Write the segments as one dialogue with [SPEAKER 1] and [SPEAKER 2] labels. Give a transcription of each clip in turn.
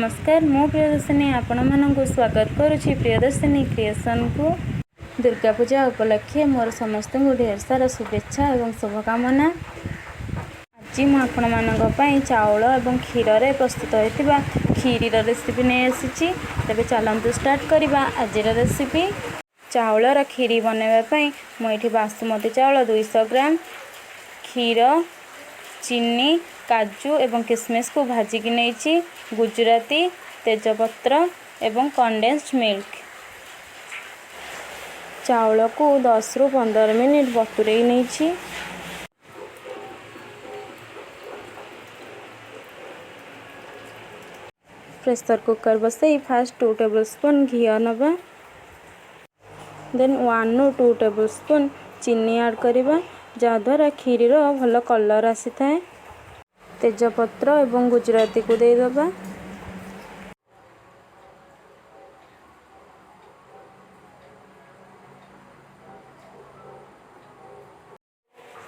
[SPEAKER 1] नमस्कार मो प्रियदर्शिनी आपण मानक स्वागत करुच्ची प्रियदर्शिनी क्रिएशन को। दुर्गा पूजा उपलक्षे मोर समस्त ढेर सारा शुभेच्छा और शुभकामना। आज मुझे चाउल और क्षीर में प्रस्तुत होता खीर रेसिपी नहीं आसी। तेज चलतु स्टार्ट करवा आज रेसिपी। चाउलर खीरी बनवाई मुझे बासुमती चाउल 200 ग्राम, क्षीर, चीनी, काजू एवं किशमिश को भाजिकी नहीं, गुजराती, तेजपत्र एवं कंडेन्स्ड मिल्क। चाउल को 10 रु 15 मिनिट बतुरे नहीं। प्रेशर कुकर बसई फास्ट 2 टेबलस्पून घी नवा, देन 1 ରୁ 2 टेबलस्पून चीनी ऐड करवा जहाद्वारा खीर भल कलर आसी था। तेजपत्र एवं गुजराती को देदबा।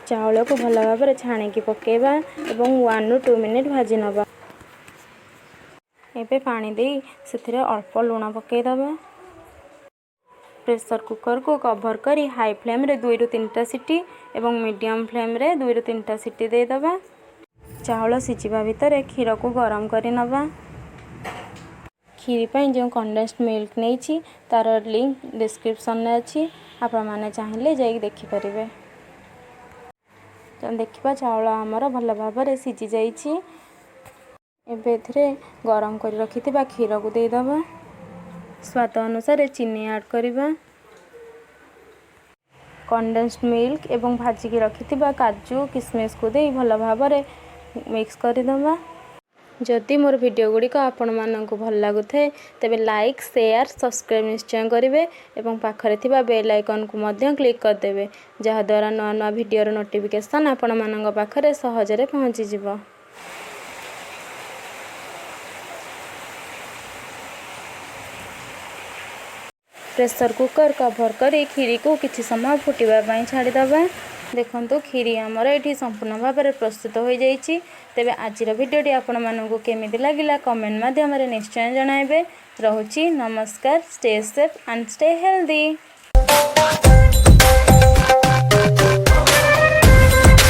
[SPEAKER 1] चाउल को भल भाव छाणिकी पकेबा एवं 1 ରୁ 2 मिनिट भाजी नबा। एबे पानी दे से अल्प लुण पकेदबा। प्रेशर कुकर को कवर करी हाई फ्लेम रे 2 ରୁ 3टा सीटी एवं मीडियम फ्लेम रे 2 ରୁ 3टा सीटी देदबा। चाउल सिझिबा भितर क्षीर को गरम करी नबा। खीरी पाई जो कंडेन्स्ड मिल्क नहीं तार लिंक डिस्क्रिप्शन में अच्छी, आपण मैंने चाहिए जाइए देखिपारे। देखा चाउल आमर भल भाव सिझी जाइए। गरम कर रखि क्षीर को देदबा। स्वाद अनुसार चीनी ऐड करवा। कंडेन्स्ड मिल्क एवं भाजिकी रखि काजू किशमिश को दे भल भाव मिक्स करदबा। जदि मोर वीडियो गुड़िक आपण मानक भल लगुए तेबे लाइक शेयर सब्सक्राइब निश्चय करेंगे और पाखरे थिबा बेल आइकन को मध्य क्लिक करदे जहाद्वारा नवा नवा वीडियोर नोटिफिकेशन आपण मानक पाखरे सहजरे पहुँची जिवो। प्रेशर कुकर कवर करी खीरी को किछि समय फुटवा छाड़ीदबा। देखंतु खीरी आमर ये संपूर्ण भाव में प्रस्तुत हो जाइए। तेबे आजिर भिडियोटी आपण मानकु केमिति लागिला कमेंट माध्यम निश्चय जणाइबे। रहुछि नमस्कार। Stay safe and stay healthy.